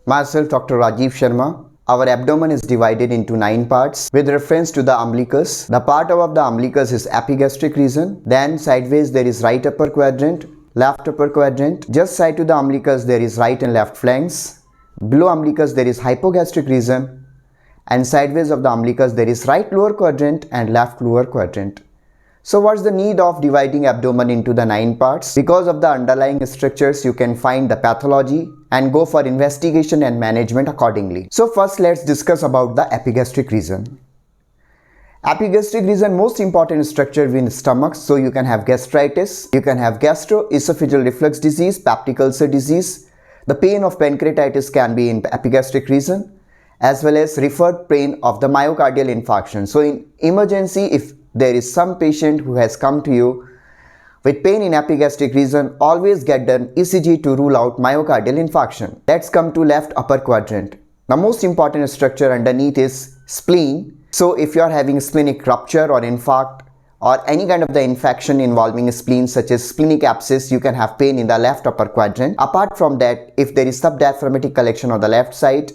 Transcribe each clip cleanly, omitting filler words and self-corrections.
Myself, Dr. Rajiv Sharma. Our abdomen is divided into 9 parts with reference to the umbilicus. The part above the umbilicus is epigastric region. Then sideways there is right upper quadrant, left upper quadrant. Just side to the umbilicus there is right and left flanks. Below umbilicus there is hypogastric region. And sideways of the umbilicus there is right lower quadrant and left lower quadrant. So what's the need of dividing abdomen into the 9 parts? Because of the underlying structures, you can find the pathology and go for investigation and management accordingly. So first let's discuss about the epigastric region. Epigastric region, most important structure within the stomach. So you can have gastritis, you can have gastroesophageal reflux disease, peptic ulcer disease. The pain of pancreatitis can be in epigastric region, as well as referred pain of the myocardial infarction. So in emergency, if there is some patient who has come to you with pain in epigastric region, always get done ECG to rule out myocardial infarction. Let's come to left upper quadrant. The most important structure underneath is spleen. So if you are having splenic rupture or infarct or any kind of the infection involving spleen such as splenic abscess, you can have pain in the left upper quadrant. Apart from that, if there is subdiaphragmatic collection on the left side,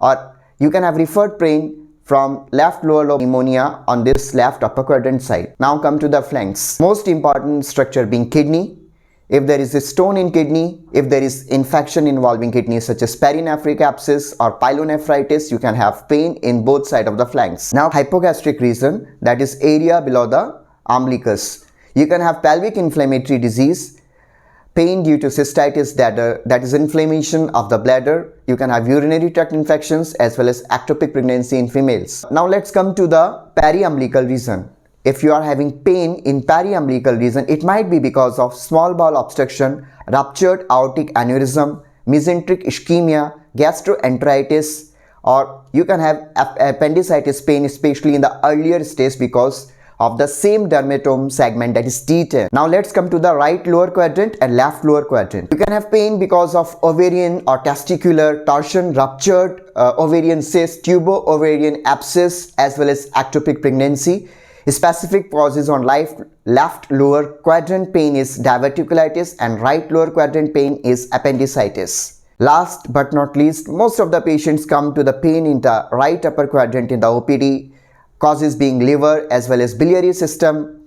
or you can have referred pain from left lower lobe pneumonia on this left upper quadrant side. Now come to the flanks. Most important structure being kidney. If there is a stone in kidney, if there is infection involving kidney such as perinephric abscess or pyelonephritis, you can have pain in both sides of the flanks. Now hypogastric region, that is area below the umbilicus. You can have pelvic inflammatory disease, pain due to cystitis, that is inflammation of the bladder. You can have urinary tract infections as well as ectopic pregnancy in females. Now let's come to the periumbilical region. If you are having pain in periumbilical region, it might be because of small bowel obstruction, ruptured aortic aneurysm, mesenteric ischemia, gastroenteritis, or you can have appendicitis pain, especially in the earlier stage because of the same dermatome segment, that is T10. Now let's come to the right lower quadrant and left lower quadrant. You can have pain because of ovarian or testicular torsion, ruptured ovarian cyst, tubo-ovarian abscess, as well as ectopic pregnancy. Specific causes on left lower quadrant pain is diverticulitis and right lower quadrant pain is appendicitis. Last but not least, most of the patients come to the pain in the right upper quadrant in the OPD, causes being liver as well as biliary system.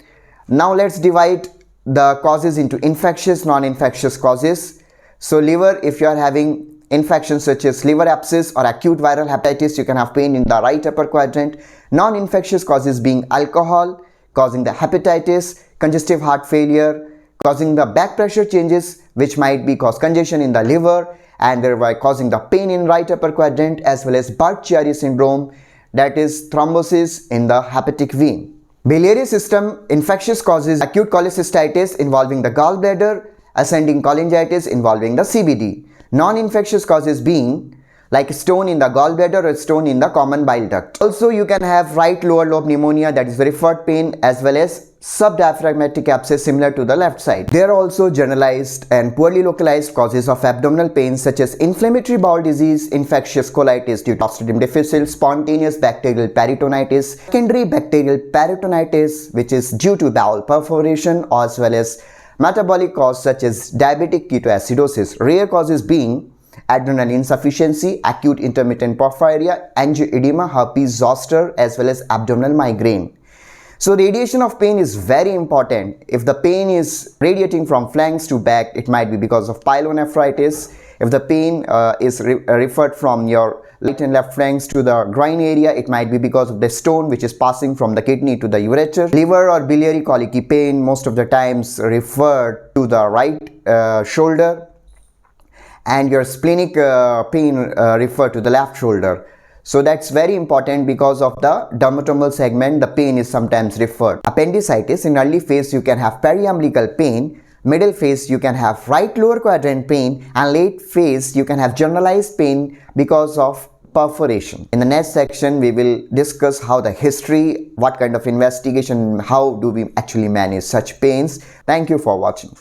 Now let's divide the causes into infectious, non-infectious causes. So liver, if you are having infections such as liver abscess or acute viral hepatitis, you can have pain in the right upper quadrant. Non-infectious causes being alcohol, causing the hepatitis, congestive heart failure, causing the back pressure changes, which might be cause congestion in the liver and thereby causing the pain in right upper quadrant, as well as Buerger syndrome, that is thrombosis in the hepatic vein. Biliary system, infectious causes acute cholecystitis involving the gallbladder, ascending cholangitis involving the CBD. Non-infectious causes being like stone in the gallbladder or stone in the common bile duct. Also you can have right lower lobe pneumonia, that is referred pain, as well as subdiaphragmatic abscess similar to the left side. There are also generalized and poorly localized causes of abdominal pain such as inflammatory bowel disease, infectious colitis due to Clostridium difficile, spontaneous bacterial peritonitis, secondary bacterial peritonitis which is due to bowel perforation, as well as metabolic cause such as diabetic ketoacidosis. Rare causes being adrenal insufficiency, acute intermittent porphyria, angioedema, herpes zoster, as well as abdominal migraine. So radiation of pain is very important. If the pain is radiating from flanks to back, it might be because of pyelonephritis. If the pain is referred from your right and left flanks to the groin area, it might be because of the stone which is passing from the kidney to the ureter. Liver or biliary colicky pain most of the times referred to the right shoulder, and your splenic pain referred to the left shoulder. So that's very important because of the dermatomal segment, the pain is sometimes referred. Appendicitis, in early phase you can have periumbilical pain, middle phase you can have right lower quadrant pain, and late phase you can have generalized pain because of perforation. In the next section we will discuss how the history, what kind of investigation, how do we actually manage such pains. Thank you for watching.